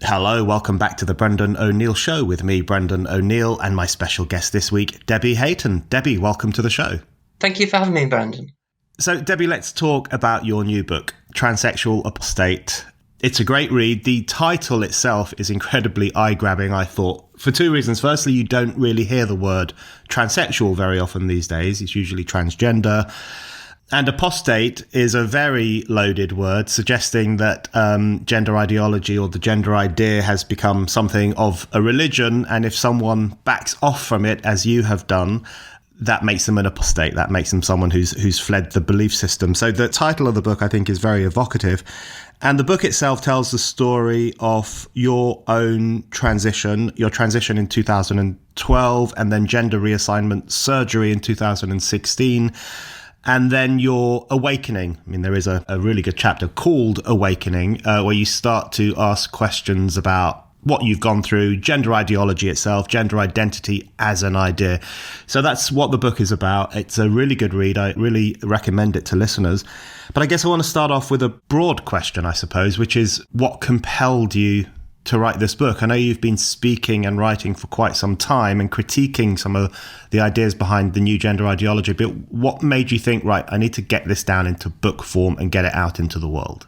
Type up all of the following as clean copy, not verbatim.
Hello, welcome back to the Brendan O'Neill Show with me, Brendan O'Neill, and my special guest this week, Debbie Hayton. Debbie, welcome to the show. Thank you for having me, Brendan. So, Debbie, let's talk about your new book, Transsexual Apostate. It's a great read. The title itself is incredibly eye-grabbing, I thought, for two reasons. Firstly, you don't really hear the word transsexual very often these days. It's usually transgender. And apostate is a very loaded word, suggesting that gender ideology or the gender idea has become something of a religion. And if someone backs off from it, as you have done, that makes them an apostate. That makes them someone who's fled the belief system. So the title of the book, I think, is very evocative. And the book itself tells the story of your own transition, your transition in 2012, and then gender reassignment surgery in 2016. And then your awakening. I mean, there is a really good chapter called Awakening, where you start to ask questions about what you've gone through, gender ideology itself, gender identity as an idea. So that's what the book is about. It's a really good read. I really recommend it to listeners. But I guess I want to start off with a broad question, I suppose, which is what compelled you to write this book? I know you've been speaking and writing for quite some time and critiquing some of the ideas behind the new gender ideology, but what made you think, right, I need to get this down into book form and get it out into the world?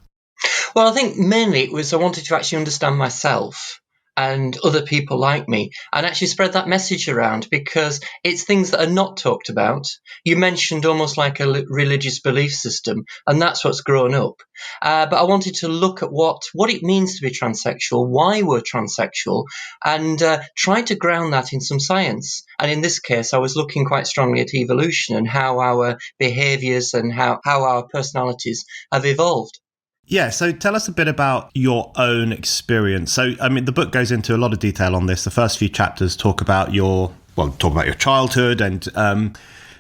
Well, I think mainly it was I wanted to actually understand myself and other people like me and actually spread that message around, because it's things that are not talked about. You mentioned almost like a religious belief system, and that's what's grown up. But I wanted to look at what it means to be transsexual, why we're transsexual, and try to ground that in some science. And in this case, I was looking quite strongly at evolution and how our behaviours and how our personalities have evolved. Yeah, so tell us a bit about your own experience. So, I mean, the book goes into a lot of detail on this. The first few chapters talk about your childhood and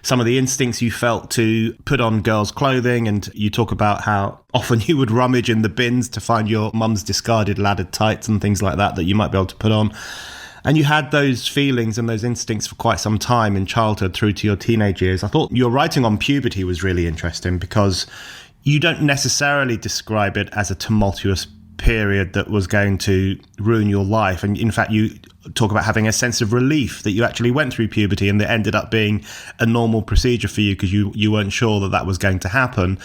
some of the instincts you felt to put on girls' clothing. And you talk about how often you would rummage in the bins to find your mum's discarded laddered tights and things like that you might be able to put on. And you had those feelings and those instincts for quite some time in childhood through to your teenage years. I thought your writing on puberty was really interesting because you don't necessarily describe it as a tumultuous period that was going to ruin your life. And in fact, you talk about having a sense of relief that you actually went through puberty and that ended up being a normal procedure for you because you weren't sure that was going to happen.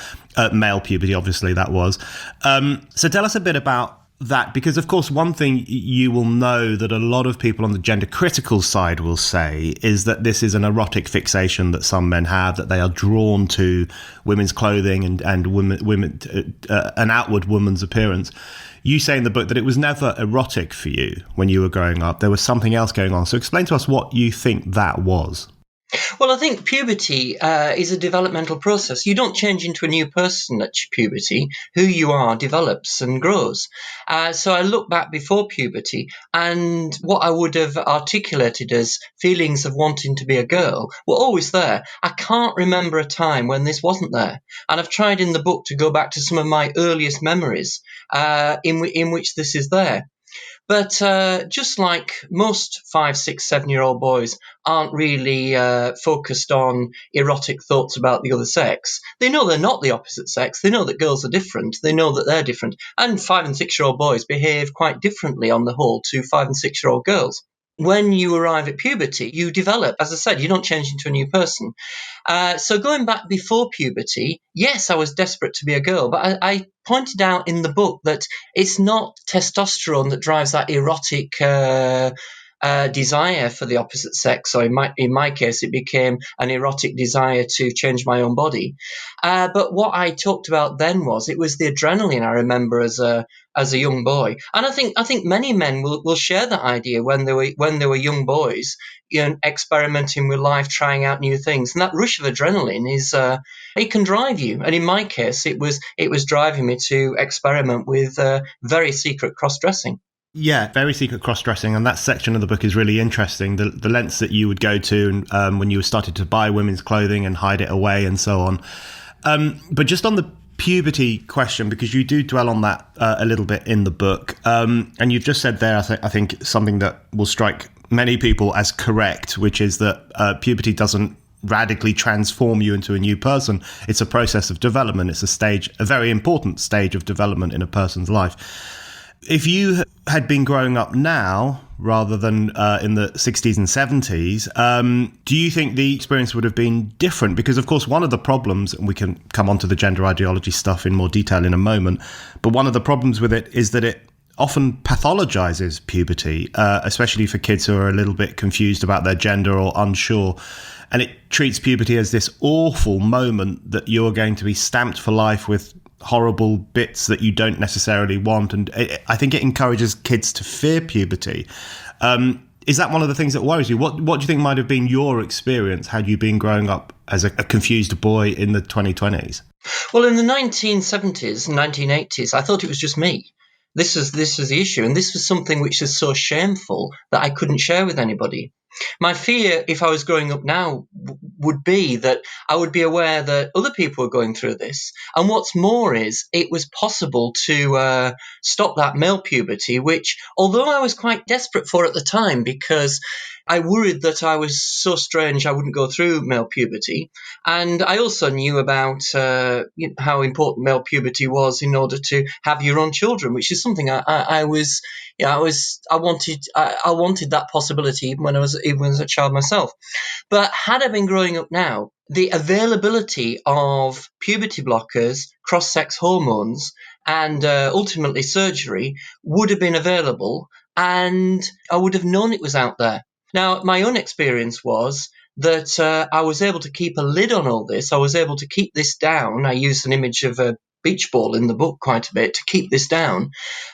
Male puberty, obviously, that was. So tell us a bit about that, because of course one thing you will know that a lot of people on the gender critical side will say is that this is an erotic fixation that some men have, that they are drawn to women's clothing and women an outward woman's appearance. You say in the book that it was never erotic for you when you were growing up. There was something else going on. So explain to us what you think that was. Well, I think puberty is a developmental process. You don't change into a new person at puberty. Who you are develops and grows. So I look back before puberty, and what I would have articulated as feelings of wanting to be a girl were always there. I can't remember a time when this wasn't there. And I've tried in the book to go back to some of my earliest memories in which this is there. But just like most 5, 6, 7-year-old boys aren't really focused on erotic thoughts about the other sex, they know they're not the opposite sex. They know that girls are different. They know that they're different. And 5 and 6-year-old boys behave quite differently on the whole to 5 and 6-year-old girls. When you arrive at puberty, you develop. As I said, you don't change into a new person. So going back before puberty, yes, I was desperate to be a girl, but I pointed out in the book that it's not testosterone that drives that erotic desire for the opposite sex. So in my case, it became an erotic desire to change my own body. But what I talked about then was it was the adrenaline I remember as a young boy, and I think many men will share that idea when they were young boys, experimenting with life, trying out new things, and that rush of adrenaline is it can drive you. And in my case, it was driving me to experiment with very secret cross-dressing. Yeah, very secret cross-dressing, and that section of the book is really interesting. The lengths that you would go to when you started to buy women's clothing and hide it away and so on. But just on the puberty question, because you do dwell on that a little bit in the book, and you've just said there, I think something that will strike many people as correct, which is that puberty doesn't radically transform you into a new person. It's a process of development. It's a very important stage of development in a person's life. If you had been growing up now rather than in the 60s and 70s, do you think the experience would have been different? Because, of course, one of the problems, and we can come on to the gender ideology stuff in more detail in a moment, but one of the problems with it is that it often pathologizes puberty, especially for kids who are a little bit confused about their gender or unsure. And it treats puberty as this awful moment that you're going to be stamped for life with horrible bits that you don't necessarily want. And I think it encourages kids to fear puberty. Is that one of the things that worries you? What do you think might have been your experience had you been growing up as a confused boy in the 2020s? Well, in the 1970s and 1980s, I thought it was just me. This was the issue, and this was something which is so shameful that I couldn't share with anybody. My fear, if I was growing up now, would be that I would be aware that other people were going through this. And what's more is it was possible to stop that male puberty, which, although I was quite desperate for at the time because I worried that I was so strange I wouldn't go through male puberty. And I also knew about how important male puberty was in order to have your own children, which is something I wanted that possibility even as a child myself. But had I been growing up now, the availability of puberty blockers, cross-sex hormones, and ultimately surgery would have been available, and I would have known it was out there. Now, my own experience was that I was able to keep a lid on all this. I was able to keep this down. I used an image of a beach ball in the book quite a bit to keep this down.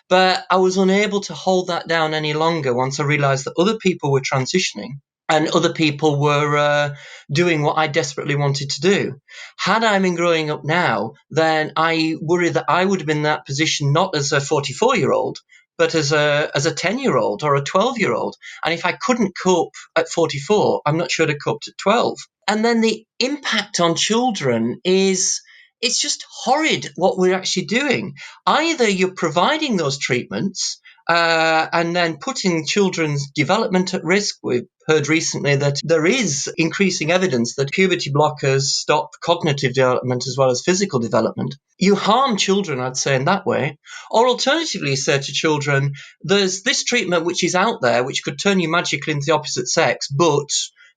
But I was unable to hold that down any longer once I realized that other people were transitioning and other people were doing what I desperately wanted to do. Had I been growing up now, then I worry that I would have been in that position not as a 44-year-old, but as a 10-year-old or a 12-year-old. And if I couldn't cope at 44, I'm not sure I'd have coped at 12. And then the impact on children it's just horrid what we're actually doing. Either you're providing those treatments and then putting children's development at risk. We've heard recently that there is increasing evidence that puberty blockers stop cognitive development as well as physical development. You harm children, I'd say, in that way. Or alternatively, say to children, there's this treatment which is out there which could turn you magically into the opposite sex, but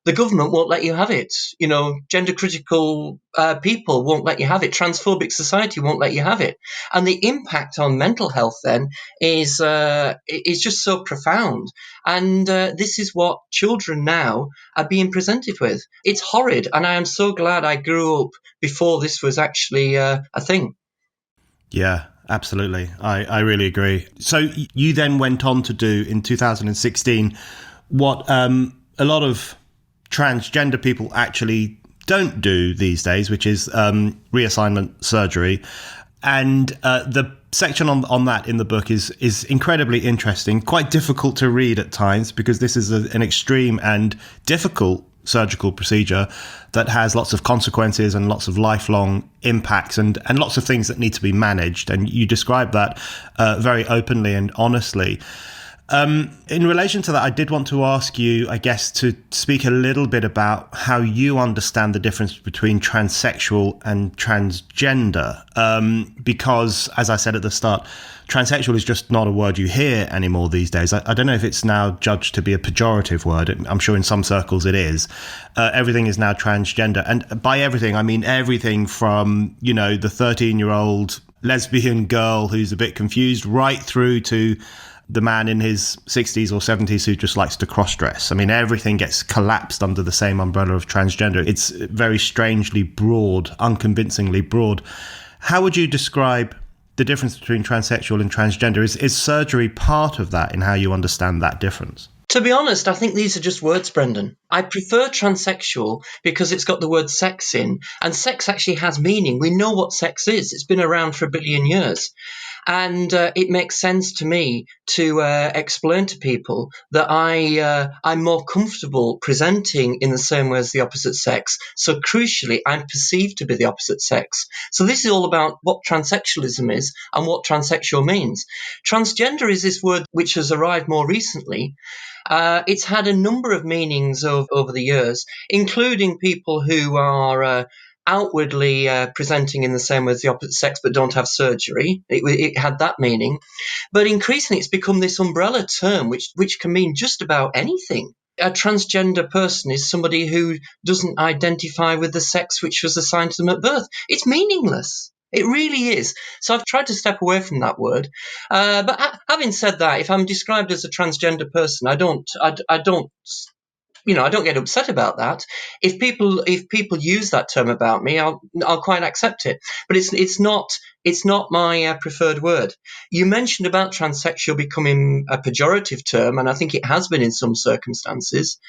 the government won't let you have it. Gender critical people won't let you have it. Transphobic society won't let you have it. And the impact on mental health then is just so profound. And this is what children now are being presented with. It's horrid. And I am so glad I grew up before this was actually a thing. Yeah, absolutely. I really agree. So you then went on to do in 2016 what a lot of transgender people actually don't do these days, which is reassignment surgery. And the section on that in the book is incredibly interesting, quite difficult to read at times because this is an extreme and difficult surgical procedure that has lots of consequences and lots of lifelong impacts and lots of things that need to be managed. And you describe that very openly and honestly. In relation to that, I did want to ask you, I guess, to speak a little bit about how you understand the difference between transsexual and transgender. Because, as I said at the start, transsexual is just not a word you hear anymore these days. I don't know if it's now judged to be a pejorative word. I'm sure in some circles it is. Everything is now transgender. And by everything, I mean everything from, the 13-year-old lesbian girl who's a bit confused right through to the man in his 60s or 70s who just likes to cross-dress. I mean, everything gets collapsed under the same umbrella of transgender. It's very strangely broad, unconvincingly broad. How would you describe the difference between transsexual and transgender? Is surgery part of that in how you understand that difference? To be honest, I think these are just words, Brendan. I prefer transsexual because it's got the word sex in, and sex actually has meaning. We know what sex is. It's been around for 1 billion years. And it makes sense to me to explain to people that I'm more comfortable presenting in the same way as the opposite sex. So crucially, I'm perceived to be the opposite sex. So this is all about what transsexualism is and what transsexual means. Transgender is this word which has arrived more recently. It's had a number of meanings over the years, including people who are outwardly presenting in the same way as the opposite sex but don't have surgery. It had that meaning. But increasingly it's become this umbrella term which can mean just about anything. A transgender person is somebody who doesn't identify with the sex which was assigned to them at birth. It's meaningless. It really is. So I've tried to step away from that word. But having said that, if I'm described as a transgender person, I don't I don't get upset about that. If people use that term about me, I'll quite accept it. But it's not my preferred word. You mentioned about transsexual becoming a pejorative term, and I think it has been in some circumstances.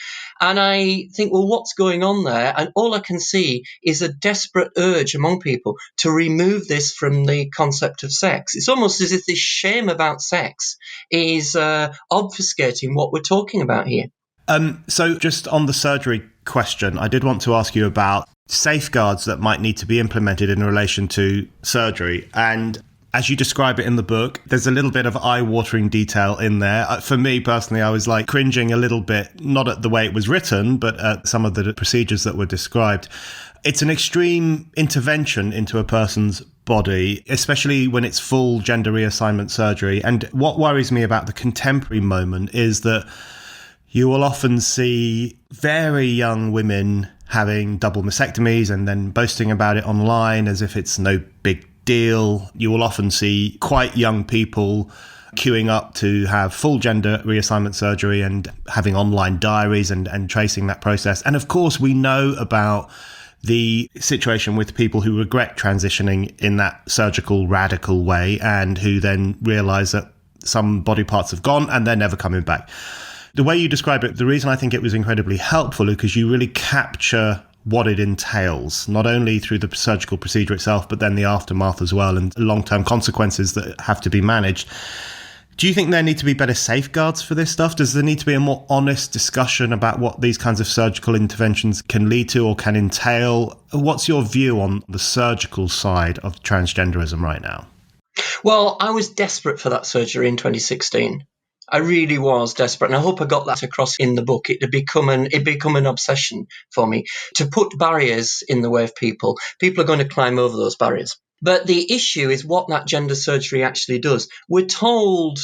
And I think, well, what's going on there? And all I can see is a desperate urge among people to remove this from the concept of sex. It's almost as if this shame about sex is obfuscating what we're talking about here. So just on the surgery question, I did want to ask you about safeguards that might need to be implemented in relation to surgery. And as you describe it in the book, there's a little bit of eye-watering detail in there. For me personally, I was like cringing a little bit, not at the way it was written, but at some of the procedures that were described. It's an extreme intervention into a person's body, especially when it's full gender reassignment surgery. And what worries me about the contemporary moment is that you will often see very young women having double mastectomies and then boasting about it online as if it's no big deal. You will often see quite young people queuing up to have full gender reassignment surgery and having online diaries and tracing that process. And of course, we know about the situation with people who regret transitioning in that surgical, radical way and who then realize that some body parts have gone and they're never coming back. The way you describe it, the reason I think it was incredibly helpful is because you really capture what it entails, not only through the surgical procedure itself, but then the aftermath as well and long-term consequences that have to be managed. Do you think there need to be better safeguards for this stuff? Does there need to be a more honest discussion about what these kinds of surgical interventions can lead to or can entail? What's your view on the surgical side of transgenderism right now? Well, I was desperate for that surgery in 2016. I really was desperate, and I hope I got that across in the book. It had become an obsession for me to put barriers in the way of people. People are going to climb over those barriers. But the issue is what that gender surgery actually does. We're told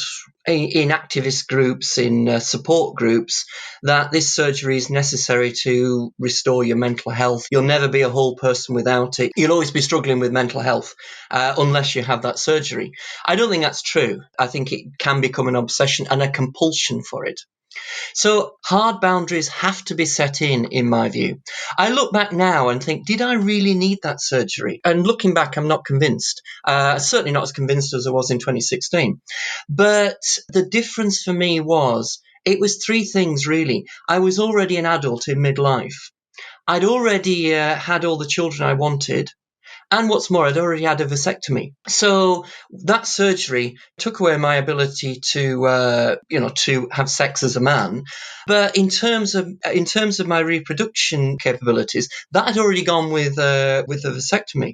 in activist groups, in support groups, that this surgery is necessary to restore your mental health. You'll never be a whole person without it. You'll always be struggling with mental health unless you have that surgery. I don't think that's true. I think it can become an obsession and a compulsion for it. So hard boundaries have to be set in my view. I look back now and think, did I really need that surgery? And looking back, I'm not convinced. Certainly not as convinced as I was in 2016. But the difference for me was, it was three things really. I was already an adult in midlife. I'd already had all the children I wanted. And what's more, I'd already had a vasectomy. So that surgery took away my ability to have sex as a man. But in terms of my reproduction capabilities, that had already gone with the vasectomy.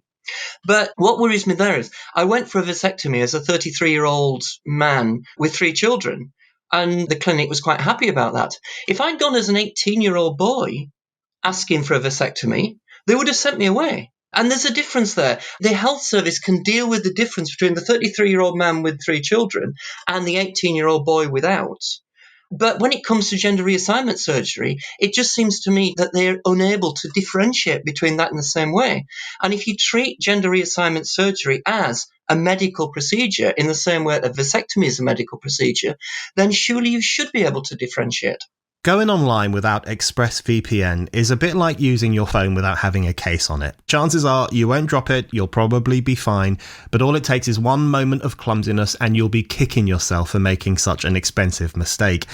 But what worries me there is I went for a vasectomy as a 33-year-old man with 3 children, and the clinic was quite happy about that. If I'd gone as an 18-year-old boy asking for a vasectomy, they would have sent me away. And there's a difference there. The health service can deal with the difference between the 33-year-old man with 3 children and the 18-year-old boy without. But when it comes to gender reassignment surgery, it just seems to me that they're unable to differentiate between that in the same way. And if you treat gender reassignment surgery as a medical procedure in the same way that vasectomy is a medical procedure, then surely you should be able to differentiate. Going online without ExpressVPN is a bit like using your phone without having a case on it. Chances are you won't drop it, you'll probably be fine, but all it takes is one moment of clumsiness and you'll be kicking yourself for making such an expensive mistake.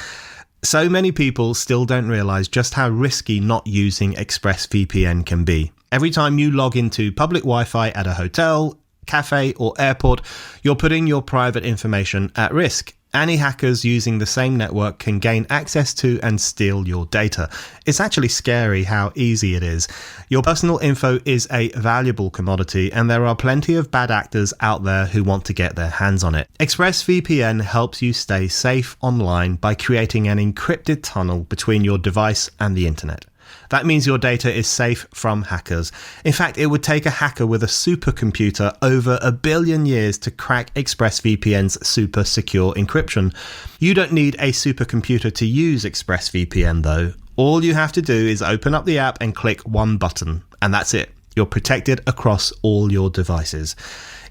So many people still don't realise just how risky not using ExpressVPN can be. Every time you log into public Wi-Fi at a hotel, cafe or airport, you're putting your private information at risk. Any hackers using the same network can gain access to and steal your data. It's actually scary how easy it is. Your personal info is a valuable commodity, and there are plenty of bad actors out there who want to get their hands on it. ExpressVPN helps you stay safe online by creating an encrypted tunnel between your device and the internet. That means your data is safe from hackers. In fact, it would take a hacker with a supercomputer over 1 billion years to crack ExpressVPN's super secure encryption. You don't need a supercomputer to use ExpressVPN though. All you have to do is open up the app and click one button, and that's it. You're protected across all your devices.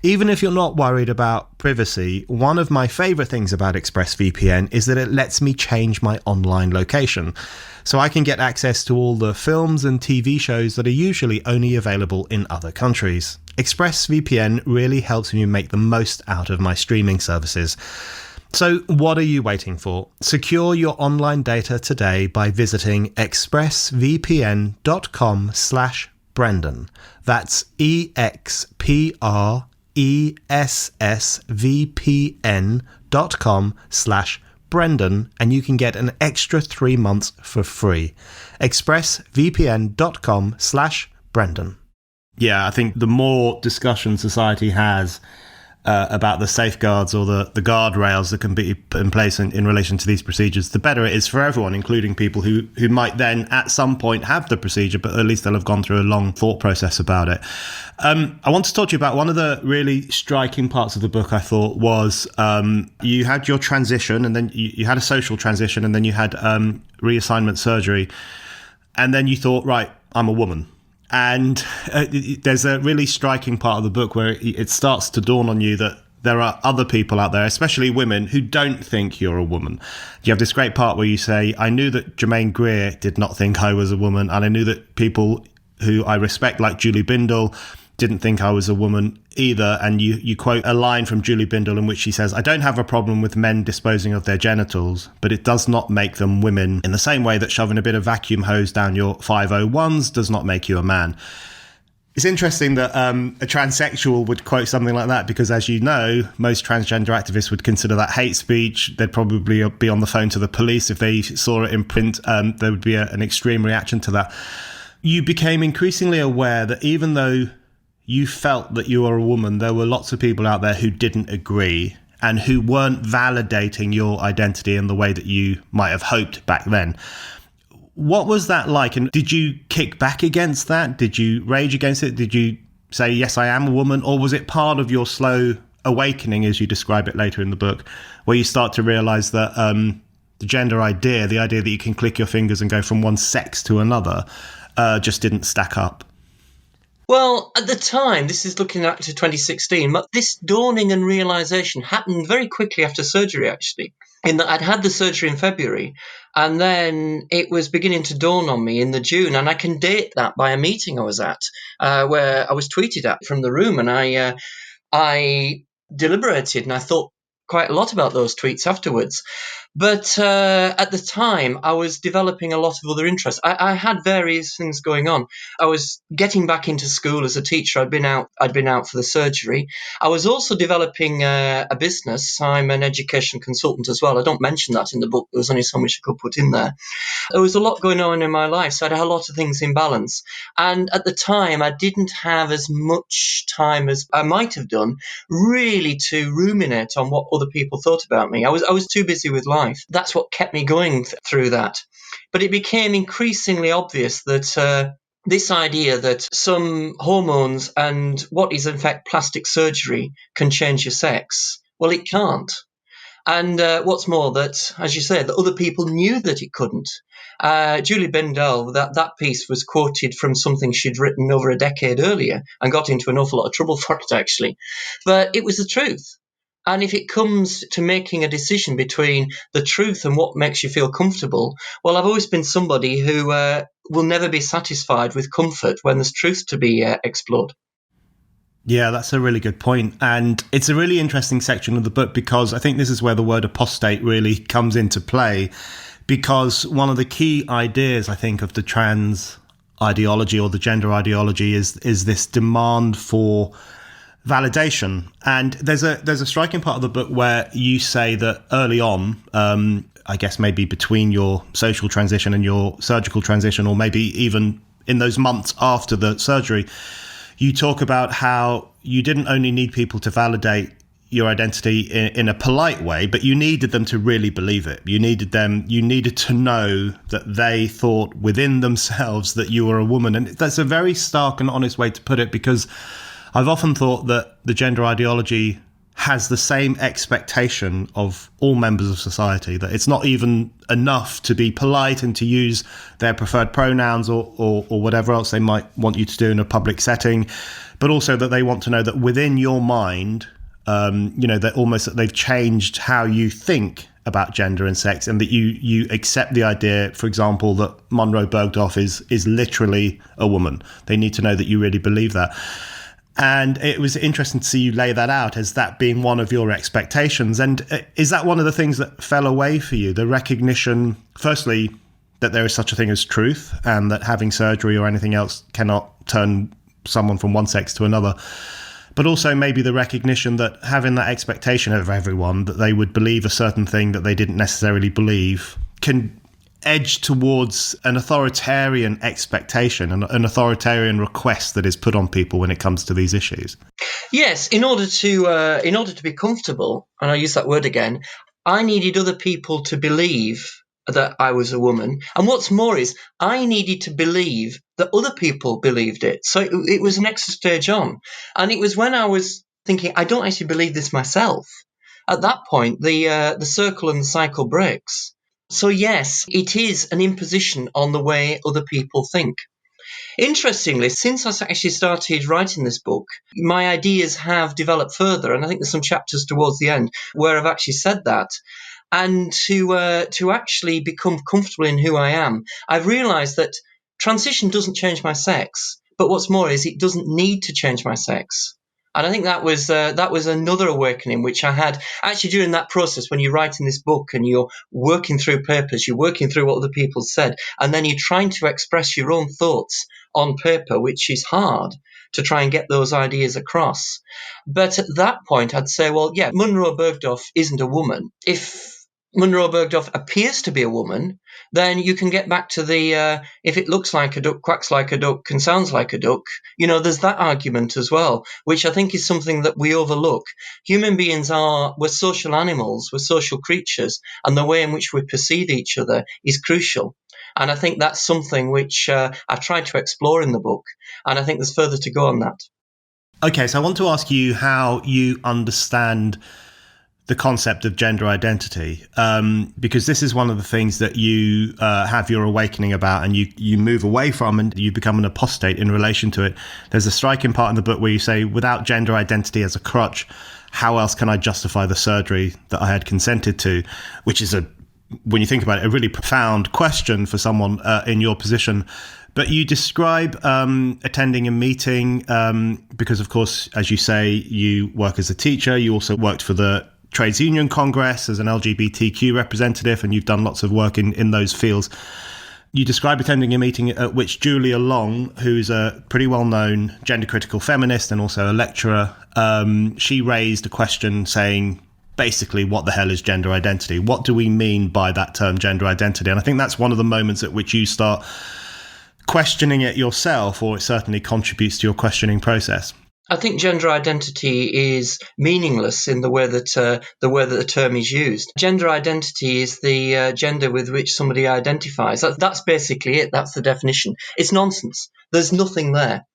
Even if you're not worried about privacy, one of my favorite things about ExpressVPN is that it lets me change my online location. So I can get access to all the films and TV shows that are usually only available in other countries. ExpressVPN really helps me make the most out of my streaming services. So what are you waiting for? Secure your online data today by visiting expressvpn.com/Brendan. That's expressvpn.com/Brendan, and you can get an extra 3 months for free. expressvpn.com/Brendan. Yeah, I think the more discussion society has about the safeguards or the guardrails that can be put in place in relation to these procedures, the better it is for everyone, including people who might then at some point have the procedure, but at least they'll have gone through a long thought process about it. I want to talk to you about one of the really striking parts of the book, I thought, was you had your transition, and then you had a social transition, and then you had reassignment surgery, and then you thought, right, I'm a woman. And there's a really striking part of the book where it starts to dawn on you that there are other people out there, especially women, who don't think you're a woman. You have this great part where you say, I knew that Germaine Greer did not think I was a woman, and I knew that people who I respect, like Julie Bindel, didn't think I was a woman either. And you quote a line from Julie Bindel in which she says, I don't have a problem with men disposing of their genitals, but it does not make them women in the same way that shoving a bit of vacuum hose down your 501s does not make you a man. It's interesting that a transsexual would quote something like that, because as you know, most transgender activists would consider that hate speech. They'd probably be on the phone to the police if they saw it in print. There would be an extreme reaction to that. You became increasingly aware that even though you felt that you were a woman, there were lots of people out there who didn't agree and who weren't validating your identity in the way that you might have hoped back then. What was that like? And did you kick back against that? Did you rage against it? Did you say, yes, I am a woman? Or was it part of your slow awakening, as you describe it later in the book, where you start to realize that the gender idea, the idea that you can click your fingers and go from one sex to another, just didn't stack up? Well, at the time, this is looking back to 2016, but this dawning and realization happened very quickly after surgery, actually, in that I'd had the surgery in February, and then it was beginning to dawn on me in the June, and I can date that by a meeting I was at, where I was tweeted at from the room, and I deliberated, and I thought quite a lot about those tweets afterwards. But at the time, I was developing a lot of other interests. I had various things going on. I was getting back into school as a teacher. I'd been out for the surgery. I was also developing a business. I'm an education consultant as well. I don't mention that in the book. There was only so much I could put in there. There was a lot going on in my life, so I had a lot of things in balance. And at the time, I didn't have as much time as I might have done, really, to ruminate on what other people thought about me. I was too busy with life. That's what kept me going through that. But it became increasingly obvious that this idea that some hormones and what is in fact plastic surgery can change your sex, well, it can't. And what's more, that, as you said, that other people knew that it couldn't. Julie Bindel, that piece was quoted from something she'd written over a decade earlier and got into an awful lot of trouble for it, actually. But it was the truth. And if it comes to making a decision between the truth and what makes you feel comfortable, well, I've always been somebody who will never be satisfied with comfort when there's truth to be explored. Yeah, that's a really good point. And it's a really interesting section of the book, because I think this is where the word apostate really comes into play, because one of the key ideas, I think, of the trans ideology or the gender ideology is this demand for validation. And there's a striking part of the book where you say that early on, I guess maybe between your social transition and your surgical transition, or maybe even in those months after the surgery, you talk about how you didn't only need people to validate your identity in a polite way, but you needed them to really believe it. You needed to know that they thought within themselves that you were a woman. And that's a very stark and honest way to put it, because I've often thought that the gender ideology has the same expectation of all members of society, that it's not even enough to be polite and to use their preferred pronouns or whatever else they might want you to do in a public setting, but also that they want to know that within your mind, that they've changed how you think about gender and sex, and that you accept the idea, for example, that Monroe Bergdorf is literally a woman. They need to know that you really believe that. And it was interesting to see you lay that out as that being one of your expectations. And is that one of the things that fell away for you? The recognition, firstly, that there is such a thing as truth, and that having surgery or anything else cannot turn someone from one sex to another. But also maybe the recognition that having that expectation of everyone that they would believe a certain thing that they didn't necessarily believe can edge towards an authoritarian expectation, an authoritarian request that is put on people when it comes to these issues. Yes, in order to be comfortable, and I use that word again, I needed other people to believe that I was a woman. And what's more is I needed to believe that other people believed it. So it was an extra stage on. And it was when I was thinking, I don't actually believe this myself. At that point, the circle and the cycle breaks. So yes, it is an imposition on the way other people think. Interestingly, since I actually started writing this book, my ideas have developed further, and I think there's some chapters towards the end where I've actually said that. And to actually become comfortable in who I am, I've realised that transition doesn't change my sex, but what's more is it doesn't need to change my sex. And I think that was another awakening which I had actually during that process when you're writing this book and you're working through papers, you're working through what other people said, and then you're trying to express your own thoughts on paper, which is hard to try and get those ideas across. But at that point, I'd say, well, yeah, Monroe Bergdorf isn't a woman. If Monroe Bergdorf appears to be a woman, then you can get back to the if it looks like a duck, quacks like a duck, and sounds like a duck, there's that argument as well, which I think is something that we overlook. Human beings we're social animals, we're social creatures, and the way in which we perceive each other is crucial. And I think that's something which I've tried to explore in the book, and I think there's further to go on that. Okay, so I want to ask you how you understand the concept of gender identity, because this is one of the things that you have your awakening about, and you move away from, and you become an apostate in relation to it. There's a striking part in the book where you say, without gender identity as a crutch, how else can I justify the surgery that I had consented to? Which is, when you think about it, a really profound question for someone in your position. But you describe attending a meeting because, of course, as you say, you work as a teacher. You also worked for the Trades Union Congress as an LGBTQ representative, and you've done lots of work in those fields. You describe attending a meeting at which Julia Long, who's a pretty well-known gender-critical feminist and also a lecturer, she raised a question saying, basically, what the hell is gender identity? What do we mean by that term gender identity? And I think that's one of the moments at which you start questioning it yourself, or it certainly contributes to your questioning process. I think gender identity is meaningless in the way that the term is used. Gender identity is the gender with which somebody identifies. That's basically it. That's the definition. It's nonsense. There's nothing there.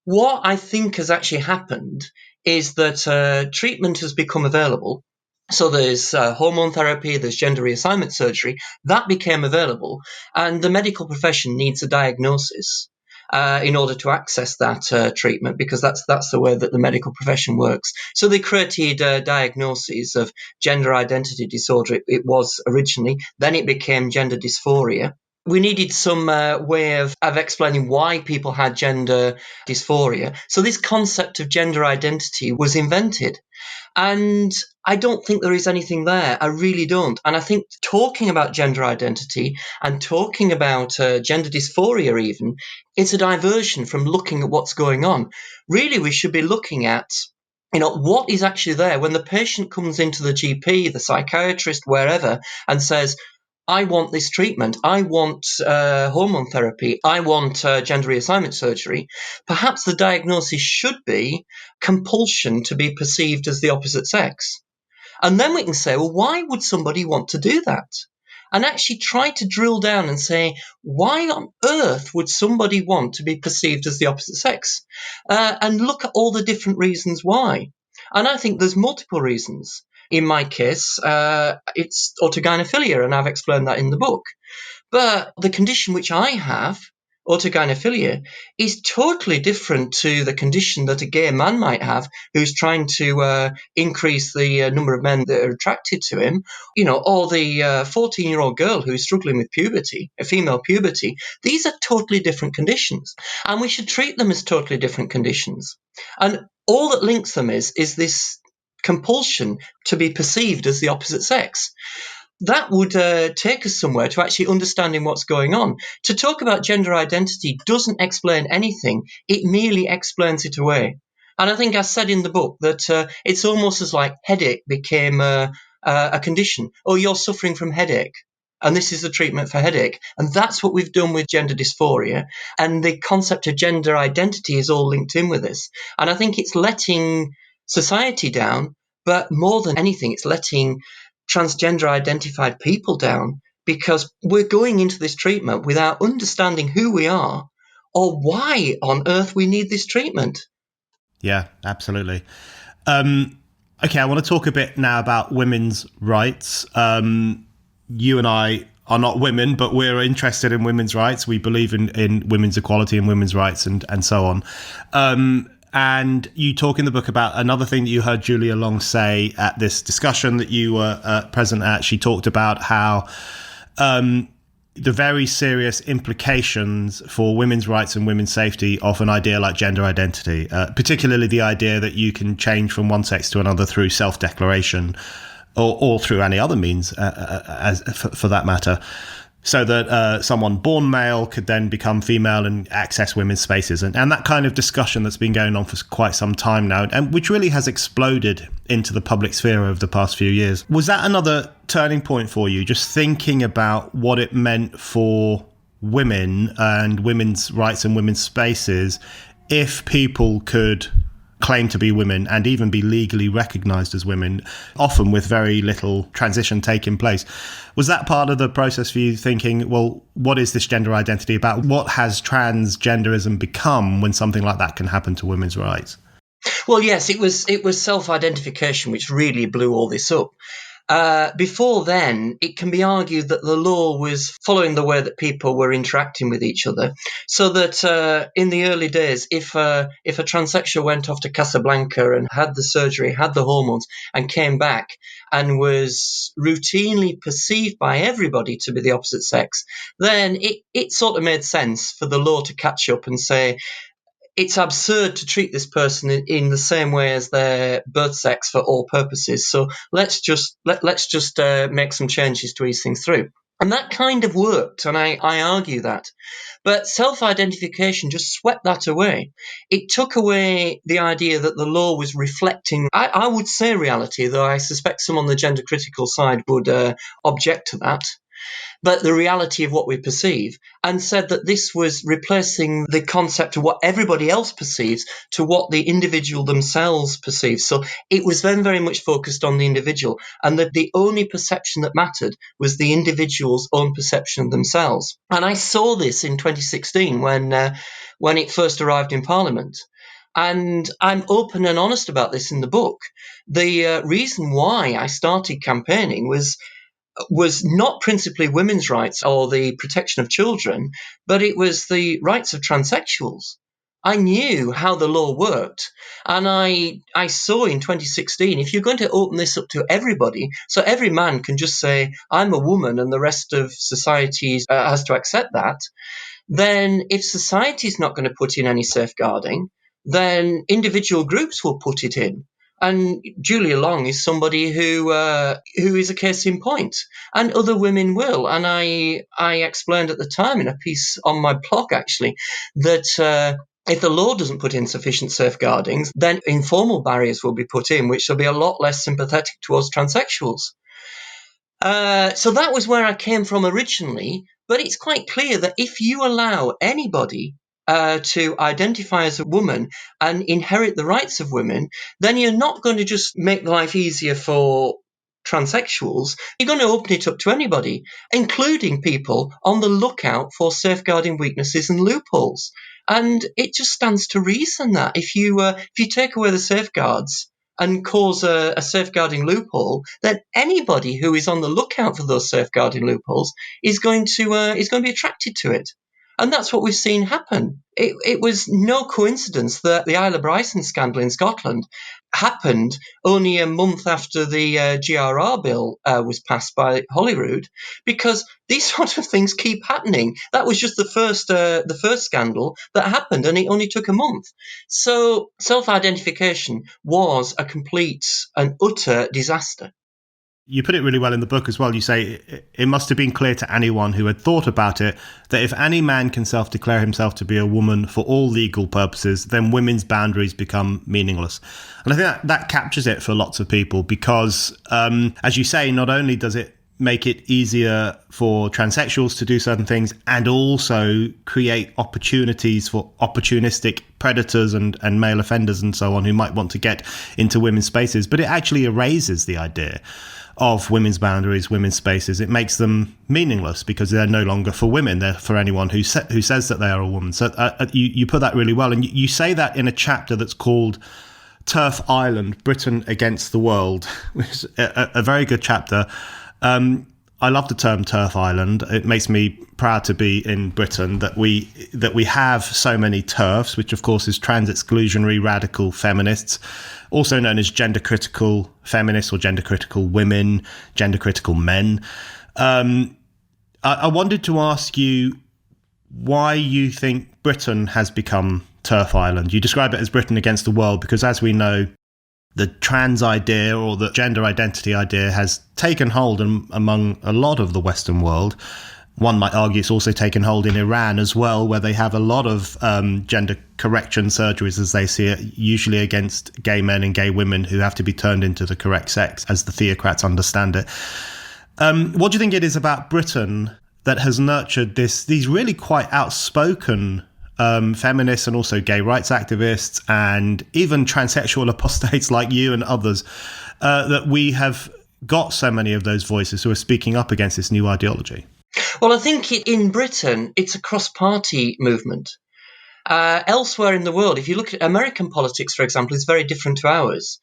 What I think has actually happened is that treatment has become available. So there's hormone therapy, there's gender reassignment surgery. That became available, and the medical profession needs a diagnosis in order to access that treatment, because that's the way that the medical profession works. So they created diagnoses of gender identity disorder. It was originally, then it became gender dysphoria. We needed some way of explaining why people had gender dysphoria. So this concept of gender identity was invented. And I don't think there is anything there. I really don't. And I think talking about gender identity and talking about gender dysphoria even, it's a diversion from looking at what's going on. Really, we should be looking at what is actually there when the patient comes into the GP, the psychiatrist, wherever, and says, I want this treatment, I want hormone therapy, I want gender reassignment surgery, perhaps the diagnosis should be compulsion to be perceived as the opposite sex. And then we can say, well, why would somebody want to do that? And actually try to drill down and say, why on earth would somebody want to be perceived as the opposite sex? And look at all the different reasons why. And I think there's multiple reasons. In my case, it's autogynephilia, and I've explained that in the book. But the condition which I have, autogynephilia, is totally different to the condition that a gay man might have who's trying to increase the number of men that are attracted to him, or the 14-year-old girl who's struggling with puberty, a female puberty. These are totally different conditions, and we should treat them as totally different conditions. And all that links them is this compulsion to be perceived as the opposite sex. That would take us somewhere to actually understanding what's going on. To talk about gender identity doesn't explain anything. It merely explains it away. And I think I said in the book that it's almost as like headache became a condition. Oh, you're suffering from headache, and this is the treatment for headache. And that's what we've done with gender dysphoria. And the concept of gender identity is all linked in with this. And I think it's letting society down, but more than anything, it's letting transgender identified people down, because we're going into this treatment without understanding who we are or why on earth we need this treatment. Yeah, absolutely. Okay, I want to talk a bit now about women's rights. You and I are not women, but we're interested in women's rights. We believe in women's equality and women's rights and so on. And you talk in the book about another thing that you heard Julia Long say at this discussion that you were present at. She talked about how the very serious implications for women's rights and women's safety of an idea like gender identity, particularly the idea that you can change from one sex to another through self-declaration or through any other means, for that matter. So that someone born male could then become female and access women's spaces. And that kind of discussion that's been going on for quite some time now, and which really has exploded into the public sphere over the past few years. Was that another turning point for you, just thinking about what it meant for women and women's rights and women's spaces if people could claim to be women and even be legally recognised as women, often with very little transition taking place? Was that part of the process for you, thinking, well, what is this gender identity about? What has transgenderism become when something like that can happen to women's rights? Well, yes, it was self-identification which really blew all this up. Before then, it can be argued that the law was following the way that people were interacting with each other, so that in the early days, if a transsexual went off to Casablanca and had the surgery, had the hormones, and came back and was routinely perceived by everybody to be the opposite sex, then it sort of made sense for the law to catch up and say, it's absurd to treat this person in the same way as their birth sex for all purposes. So let's just make some changes to ease things through. And that kind of worked, and I argue that. But self-identification just swept that away. It took away the idea that the law was reflecting, I would say, reality, though I suspect some on the gender critical side would object to that, but the reality of what we perceive, and said that this was replacing the concept of what everybody else perceives to what the individual themselves perceive. So it was then very much focused on the individual, and that the only perception that mattered was the individual's own perception of themselves. And I saw this in 2016 when it first arrived in Parliament. And I'm open and honest about this in the book. The reason why I started campaigning was not principally women's rights or the protection of children, but it was the rights of transsexuals. I knew how the law worked, and I saw in 2016, if you're going to open this up to everybody, so every man can just say, I'm a woman, and the rest of society has to accept that, then if society's not going to put in any safeguarding, then individual groups will put it in. And Julia Long is somebody who is a case in point, and other women will. And I explained at the time in a piece on my blog, actually, that if the law doesn't put in sufficient safeguardings, then informal barriers will be put in, which will be a lot less sympathetic towards transsexuals. So that was where I came from originally, but it's quite clear that if you allow anybody to identify as a woman and inherit the rights of women, then you're not going to just make life easier for transsexuals. You're going to open it up to anybody, including people on the lookout for safeguarding weaknesses and loopholes. And it just stands to reason that if you take away the safeguards and cause a safeguarding loophole, then anybody who is on the lookout for those safeguarding loopholes is going to be attracted to it. And that's what we've seen happen. It was no coincidence that the Isla Bryson scandal in Scotland happened only a month after the GRR bill was passed by Holyrood, because these sort of things keep happening. That was just the first scandal that happened, and it only took a month. So self-identification was a complete and utter disaster. You put it really well in the book as well. You say it must have been clear to anyone who had thought about it that if any man can self-declare himself to be a woman for all legal purposes, then women's boundaries become meaningless. And I think that captures it for lots of people because, as you say, not only does it make it easier for transsexuals to do certain things and also create opportunities for opportunistic predators and male offenders and so on who might want to get into women's spaces, but it actually erases the idea of women's boundaries, women's spaces. It makes them meaningless because they're no longer for women. They're for anyone who says that they are a woman. So you put that really well. And you say that in a chapter that's called Turf Island, Britain Against the World, which is a very good chapter. I love the term Turf Island. It makes me proud to be in Britain that we have so many TERFs, which of course is trans exclusionary radical feminists, also known as gender critical feminists or gender critical women, gender critical men. I wanted to ask you why you think Britain has become Turf Island. You describe it as Britain against the world because, as we know, the trans idea or the gender identity idea has taken hold among a lot of the Western world. One might argue it's also taken hold in Iran as well, where they have a lot of gender correction surgeries, as they see it, usually against gay men and gay women who have to be turned into the correct sex, as the theocrats understand it. What do you think it is about Britain that has nurtured these really quite outspoken feminists and also gay rights activists and even transsexual apostates like you and others, that we have got so many of those voices who are speaking up against this new ideology? Well, I think in Britain, it's a cross-party movement. Elsewhere in the world, if you look at American politics, for example, it's very different to ours.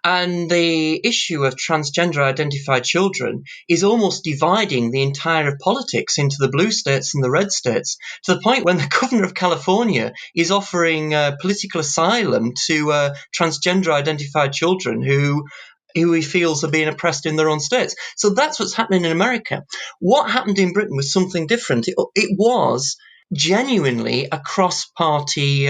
And the issue of transgender identified children is almost dividing the entire of politics into the blue states and the red states, to the point when the governor of California is offering political asylum to transgender identified children who he feels are being oppressed in their own states. So that's what's happening in America. What happened in Britain was something different. It was genuinely a cross-party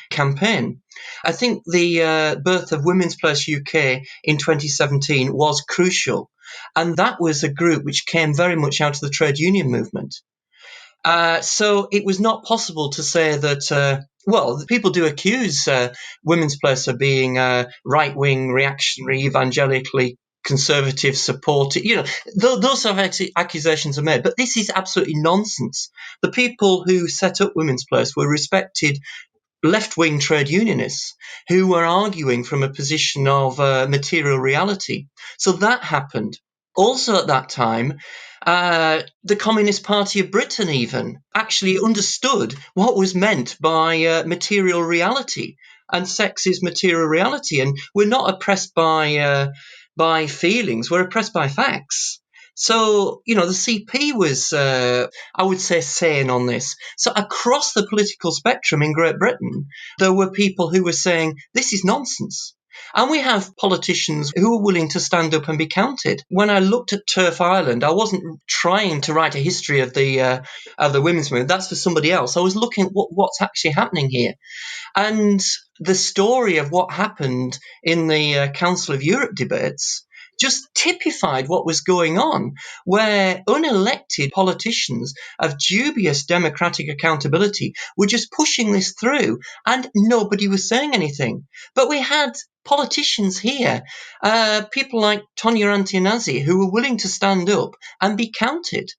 campaign. I think the birth of Women's Place UK in 2017 was crucial, and that was a group which came very much out of the trade union movement. So it was not possible to say that, people do accuse Women's Place of being right-wing, reactionary, evangelically conservative, supportive. Those sort of accusations are made, but this is absolutely nonsense. The people who set up Women's Place were respected left-wing trade unionists who were arguing from a position of material reality. So that happened. Also at that time, the Communist Party of Britain even actually understood what was meant by material reality, and sex is material reality, and we're not oppressed by feelings, we're oppressed by facts. So, the CP was, I would say, sane on this. So across the political spectrum in Great Britain, there were people who were saying, this is nonsense. And we have politicians who are willing to stand up and be counted. When I looked at Turf Island, I wasn't trying to write a history of the women's movement. That's for somebody else. I was looking at what's actually happening here. And the story of what happened in the Council of Europe debates just typified what was going on, where unelected politicians of dubious democratic accountability were just pushing this through, and nobody was saying anything. But we had politicians here, people like Tonya Antinazzi, who were willing to stand up and be counted.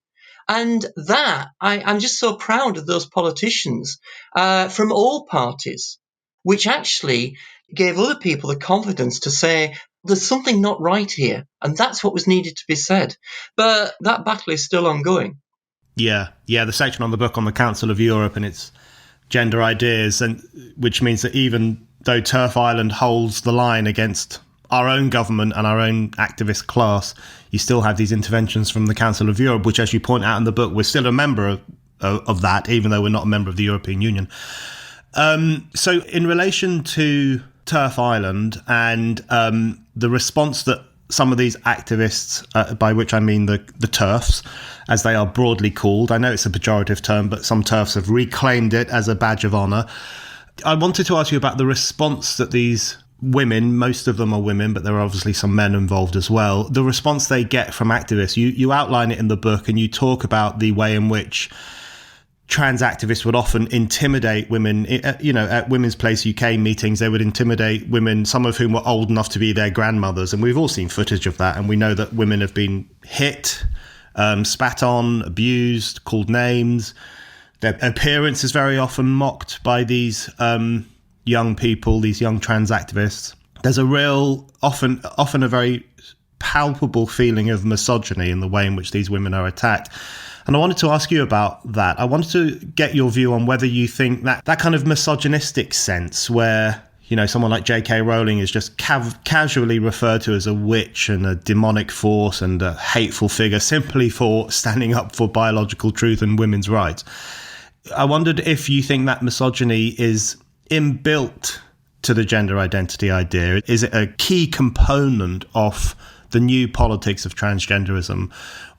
And that, I'm just so proud of those politicians from all parties, which actually gave other people the confidence to say, there's something not right here. And that's what was needed to be said. But that battle is still ongoing. Yeah, the section on the book on the Council of Europe and its gender ideas, and which means that even though Turf Island holds the line against our own government and our own activist class, you still have these interventions from the Council of Europe, which, as you point out in the book, we're still a member of that, even though we're not a member of the European Union. So in relation to Turf Island and the response that some of these activists, by which I mean the TERFs, as they are broadly called, I know it's a pejorative term, but some TERFs have reclaimed it as a badge of honour. I wanted to ask you about the response that these women, most of them are women, but there are obviously some men involved as well, the response they get from activists. You outline it in the book, and you talk about the way in which trans activists would often intimidate women. At Women's Place UK meetings, they would intimidate women, some of whom were old enough to be their grandmothers. And we've all seen footage of that. And we know that women have been hit, spat on, abused, called names. Their appearance is very often mocked by these young people, these young trans activists. There's a real, often a very palpable feeling of misogyny in the way in which these women are attacked. And I wanted to ask you about that. I wanted to get your view on whether you think that kind of misogynistic sense where, someone like J.K. Rowling is just casually referred to as a witch and a demonic force and a hateful figure simply for standing up for biological truth and women's rights. I wondered if you think that misogyny is inbuilt to the gender identity idea. Is it a key component of the new politics of transgenderism?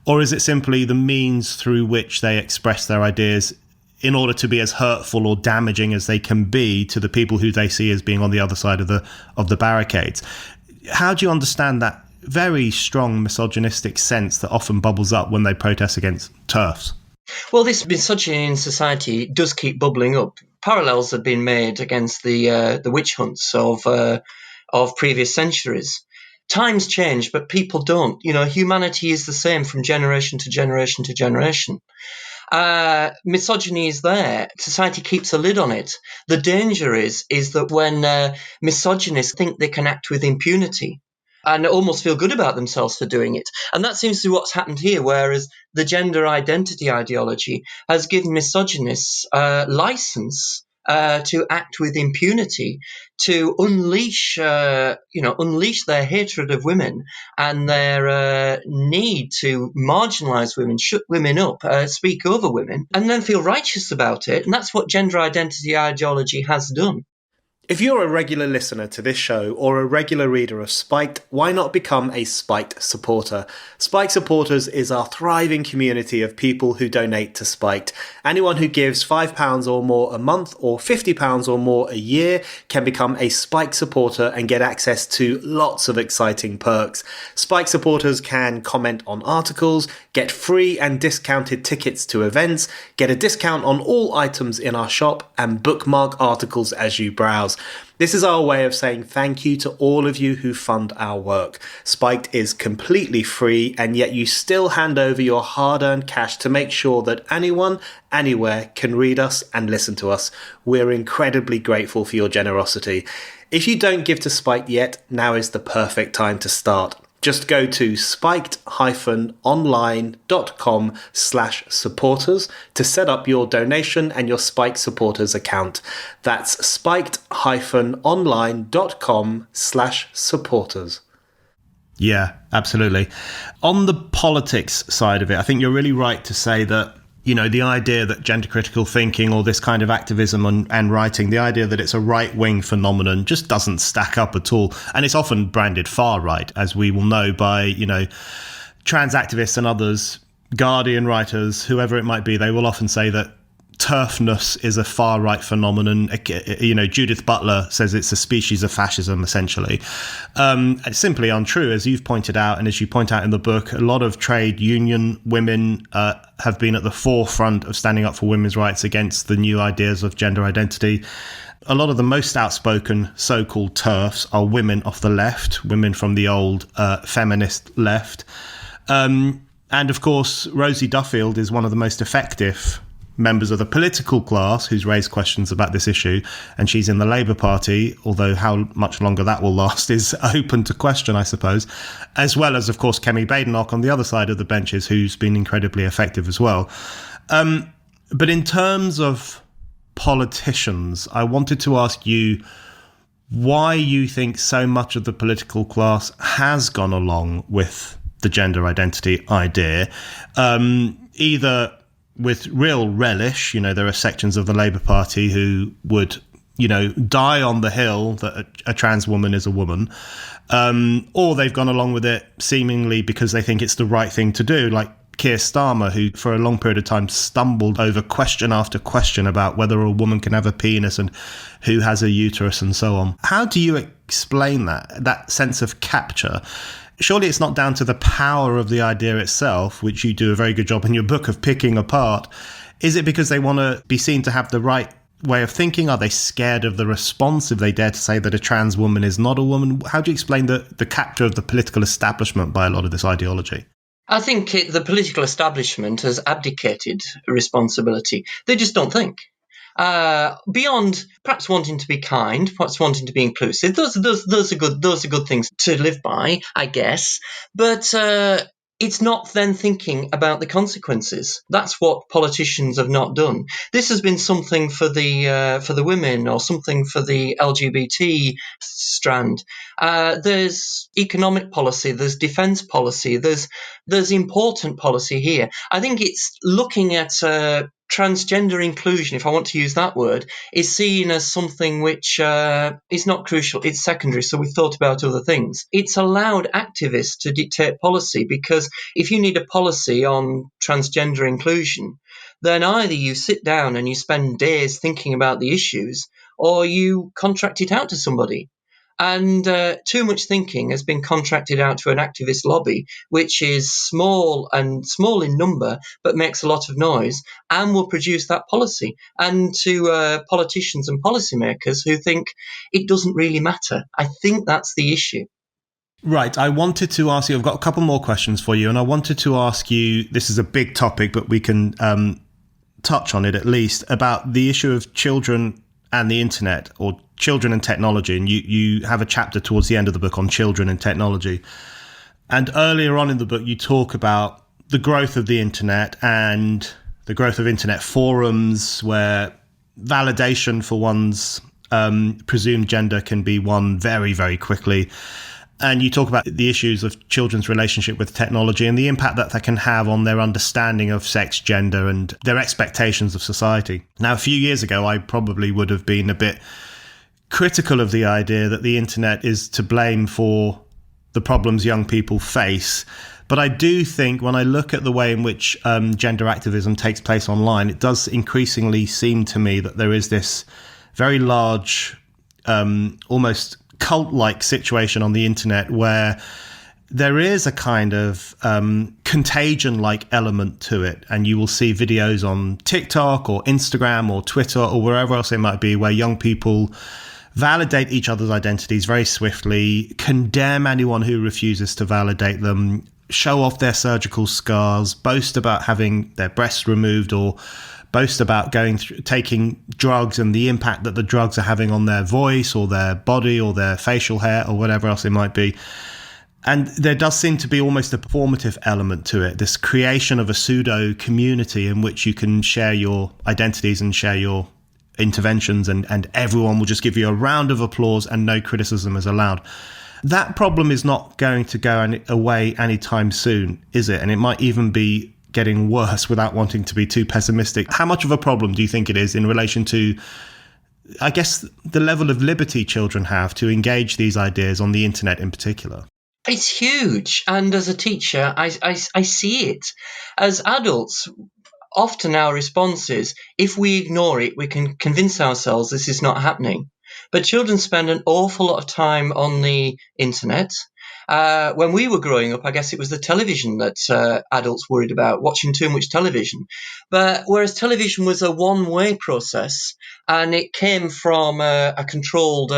Or is it simply the means through which they express their ideas in order to be as hurtful or damaging as they can be to the people who they see as being on the other side of the barricades? How do you understand that very strong misogynistic sense that often bubbles up when they protest against TERFs? Well, this misogyny in society does keep bubbling up. Parallels have been made against the witch hunts of previous centuries. Times change, but people don't. Humanity is the same from generation to generation to generation. Misogyny is there. Society keeps a lid on it. The danger is that when misogynists think they can act with impunity and almost feel good about themselves for doing it. And that seems to be what's happened here, whereas the gender identity ideology has given misogynists license to act with impunity, to unleash their hatred of women and their need to marginalise women, shut women up, speak over women, and then feel righteous about it. And that's what gender identity ideology has done. If you're a regular listener to this show or a regular reader of Spiked, why not become a Spiked supporter? Spiked supporters is our thriving community of people who donate to Spiked. Anyone who gives £5 or more a month or £50 or more a year can become a Spiked supporter and get access to lots of exciting perks. Spiked supporters can comment on articles, get free and discounted tickets to events, get a discount on all items in our shop, and bookmark articles as you browse. This is our way of saying thank you to all of you who fund our work. Spiked is completely free, and yet you still hand over your hard-earned cash to make sure that anyone, anywhere can read us and listen to us. We're incredibly grateful for your generosity. If you don't give to Spiked yet, now is the perfect time to start. Just go to spiked-online.com/supporters to set up your donation and your Spiked supporters account. That's spiked-online.com/supporters. Yeah, absolutely. On the politics side of it, I think you're really right to say that, the idea that gender critical thinking or this kind of activism and writing, the idea that it's a right-wing phenomenon just doesn't stack up at all. And it's often branded far right, as we will know by, trans activists and others, Guardian writers, whoever it might be. They will often say that turfness is a far-right phenomenon. Judith Butler says it's a species of fascism, essentially. It's simply untrue, as you've pointed out, and as you point out in the book. A lot of trade union women have been at the forefront of standing up for women's rights against the new ideas of gender identity. A lot of the most outspoken so-called TERFs are women of the left, women from the old feminist left. And of course, Rosie Duffield is one of the most effective members of the political class who's raised questions about this issue. And she's in the Labour Party, although how much longer that will last is open to question, I suppose. As well as, of course, Kemi Badenoch on the other side of the benches, who's been incredibly effective as well. But in terms of politicians, I wanted to ask you why you think so much of the political class has gone along with the gender identity idea, either with real relish. There are sections of the Labour Party who would, die on the hill that a trans woman is a woman, or they've gone along with it seemingly because they think it's the right thing to do, like Keir Starmer, who for a long period of time stumbled over question after question about whether a woman can have a penis and who has a uterus and so on. How do you explain that sense of capture? Surely it's not down to the power of the idea itself, which you do a very good job in your book of picking apart. Is it because they want to be seen to have the right way of thinking? Are they scared of the response if they dare to say that a trans woman is not a woman? How do you explain the capture of the political establishment by a lot of this ideology? I think the political establishment has abdicated responsibility. They just don't think. Beyond perhaps wanting to be kind, perhaps wanting to be inclusive, those are good things to live by, I guess. But it's not then thinking about the consequences. That's what politicians have not done. This has been something for the women, or something for the LGBT strand. There's economic policy, there's defence policy, there's important policy here. I think it's looking at transgender inclusion, if I want to use that word, is seen as something which is not crucial. It's secondary, so we've thought about other things. It's allowed activists to dictate policy, because if you need a policy on transgender inclusion, then either you sit down and you spend days thinking about the issues, or you contract it out to somebody. And too much thinking has been contracted out to an activist lobby, which is small in number, but makes a lot of noise and will produce that policy. And to politicians and policymakers who think it doesn't really matter. I think that's the issue. Right. I wanted to ask you, I've got a couple more questions for you, and I wanted to ask you, this is a big topic, but we can touch on it at least, about the issue of children and the internet, or children and technology. And you have a chapter towards the end of the book on children and technology. And earlier on in the book, you talk about the growth of the internet and the growth of internet forums where validation for one's presumed gender can be won very, very quickly. And you talk about the issues of children's relationship with technology and the impact that can have on their understanding of sex, gender, and their expectations of society. Now, a few years ago, I probably would have been a bit critical of the idea that the internet is to blame for the problems young people face. But I do think when I look at the way in which gender activism takes place online, it does increasingly seem to me that there is this very large, almost cult-like situation on the internet where there is a kind of contagion-like element to it. And you will see videos on TikTok or Instagram or Twitter or wherever else it might be, where young people validate each other's identities very swiftly, condemn anyone who refuses to validate them, show off their surgical scars, boast about having their breasts removed, or boast about taking drugs and the impact that the drugs are having on their voice or their body or their facial hair or whatever else it might be. And there does seem to be almost a performative element to it, this creation of a pseudo community in which you can share your identities and share your interventions, and everyone will just give you a round of applause and no criticism is allowed. That problem is not going to go away anytime soon, is it? And it might even be getting worse, without wanting to be too pessimistic. How much of a problem do you think it is in relation to, I guess, the level of liberty children have to engage these ideas on the internet in particular? It's huge. And as a teacher, I see it. As adults, often our response is, if we ignore it, we can convince ourselves this is not happening. But children spend an awful lot of time on the internet. When we were growing up, I guess it was the television that adults worried about, watching too much television. But whereas television was a one-way process, and it came from a controlled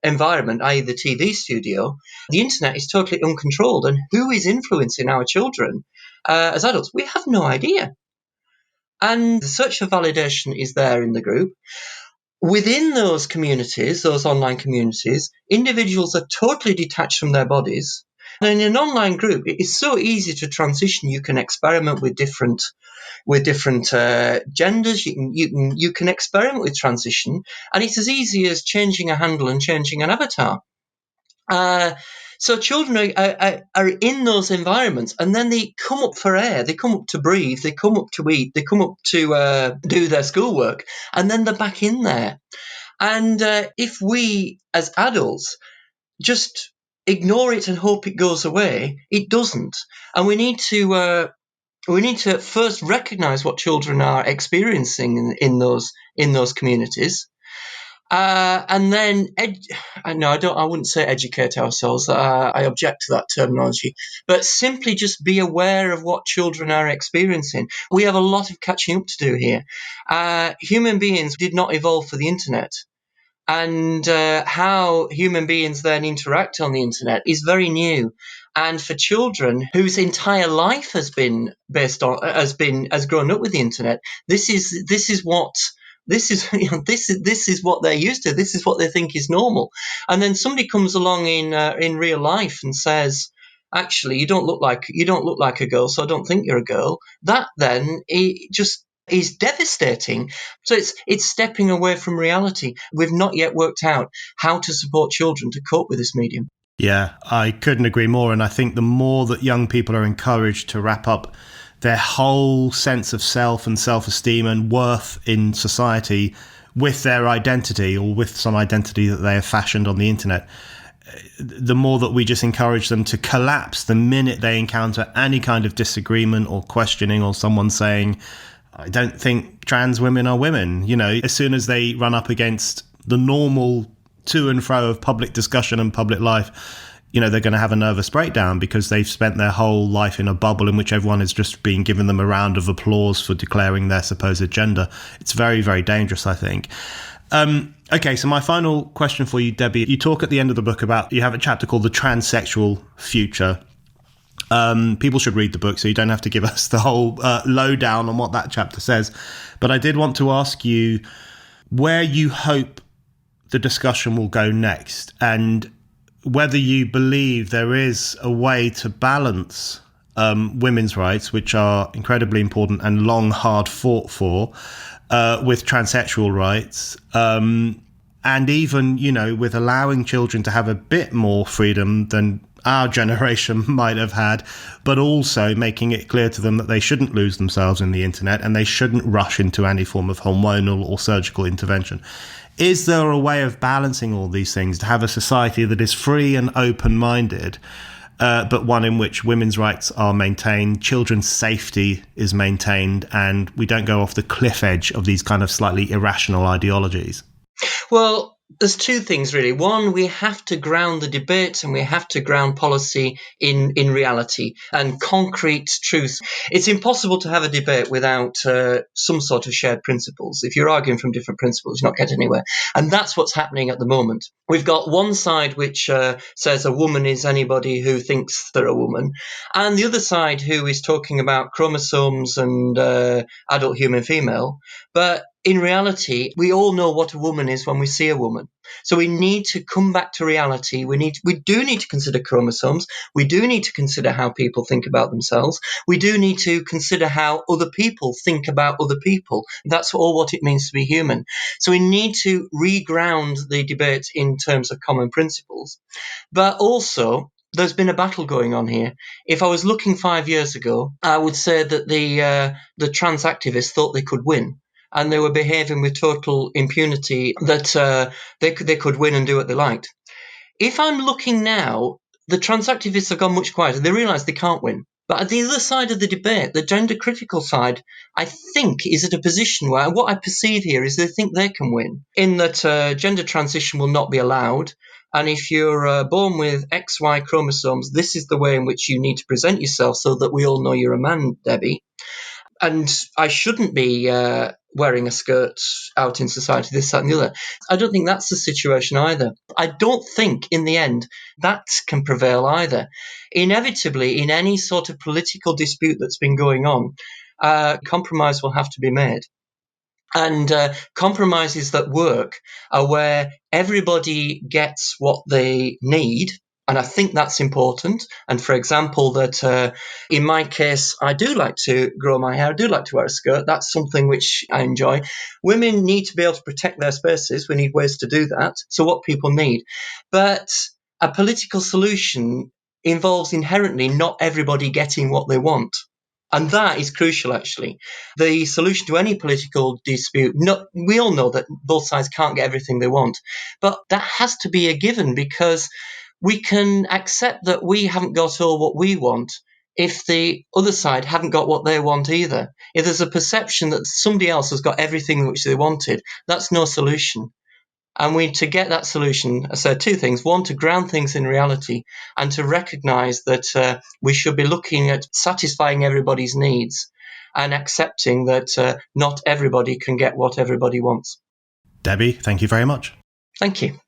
environment, i.e. the TV studio, the internet is totally uncontrolled. And who is influencing our children as adults? We have no idea. And such a validation is there in the group. Within those communities, those online communities, individuals are totally detached from their bodies. And in an online group, it is so easy to transition. You can experiment with different genders. You can experiment with transition, and it's as easy as changing a handle and changing an avatar. So children are in those environments, and then they come up for air, they come up to breathe, they come up to eat, they come up to do their schoolwork, and then they're back in there. And if we as adults just ignore it and hope it goes away, it doesn't. And we need to first recognise what children are experiencing in those communities. And then, I wouldn't say educate ourselves. I object to that terminology. But simply just be aware of what children are experiencing. We have a lot of catching up to do here. Human beings did not evolve for the internet. And how human beings then interact on the internet is very new. And for children whose entire life has grown up with the internet, this is what they're used to. This is what they think is normal. And then somebody comes along in real life and says, "Actually, you don't look like a girl, so I don't think you're a girl." That then just is devastating. So it's stepping away from reality. We've not yet worked out how to support children to cope with this medium. Yeah, I couldn't agree more. And I think the more that young people are encouraged to wrap up their whole sense of self and self-esteem and worth in society with their identity, or with some identity that they have fashioned on the internet, the more that we just encourage them to collapse the minute they encounter any kind of disagreement or questioning, or someone saying, "I don't think trans women are women." As soon as they run up against the normal to and fro of public discussion and public life, they're going to have a nervous breakdown, because they've spent their whole life in a bubble in which everyone is just being given them a round of applause for declaring their supposed gender. It's very, very dangerous, I think. Okay, so my final question for you, Debbie. You talk at the end of the book about, you have a chapter called The Transsexual Future. People should read the book, so you don't have to give us the whole lowdown on what that chapter says. But I did want to ask you where you hope the discussion will go next, and whether you believe there is a way to balance women's rights, which are incredibly important and long, hard fought for, with transsexual rights, and even, with allowing children to have a bit more freedom than our generation might have had, but also making it clear to them that they shouldn't lose themselves in the internet and they shouldn't rush into any form of hormonal or surgical intervention. Is there a way of balancing all these things to have a society that is free and open-minded, but one in which women's rights are maintained, children's safety is maintained, and we don't go off the cliff edge of these kind of slightly irrational ideologies? Well, there's two things, really. One, we have to ground the debate, and we have to ground policy in reality and concrete truth. It's impossible to have a debate without some sort of shared principles. If you're arguing from different principles, you're not getting anywhere. And that's what's happening at the moment. We've got one side which says a woman is anybody who thinks they're a woman, and the other side who is talking about chromosomes and adult human female. But in reality, we all know what a woman is when we see a woman. So we need to come back to reality. We do need to consider chromosomes. We do need to consider how people think about themselves. We do need to consider how other people think about other people. That's all what it means to be human. So we need to reground the debate in terms of common principles. But also, there's been a battle going on here. If I was looking 5 years ago, I would say that the trans activists thought they could win. And they were behaving with total impunity, that they could win and do what they liked. If I'm looking now, the trans activists have gone much quieter. They realise they can't win. But at the other side of the debate, the gender critical side, I think, is at a position where what I perceive here is they think they can win, in that gender transition will not be allowed. And if you're born with XY chromosomes, this is the way in which you need to present yourself so that we all know you're a man, Debbie. And I shouldn't be wearing a skirt out in society, this, that, and the other. I don't think that's the situation either. I don't think, in the end, that can prevail either. Inevitably, in any sort of political dispute that's been going on, compromise will have to be made. And compromises that work are where everybody gets what they need. And I think that's important. And for example, that in my case, I do like to grow my hair. I do like to wear a skirt. That's something which I enjoy. Women need to be able to protect their spaces. We need ways to do that. So what people need. But a political solution involves inherently not everybody getting what they want. And that is crucial, actually. The solution to any political dispute, we all know that both sides can't get everything they want, but that has to be a given, because we can accept that we haven't got all what we want if the other side haven't got what they want either. If there's a perception that somebody else has got everything which they wanted, that's no solution. And to get that solution, I said two things. One, to ground things in reality, and to recognise that we should be looking at satisfying everybody's needs and accepting that not everybody can get what everybody wants. Debbie, thank you very much. Thank you.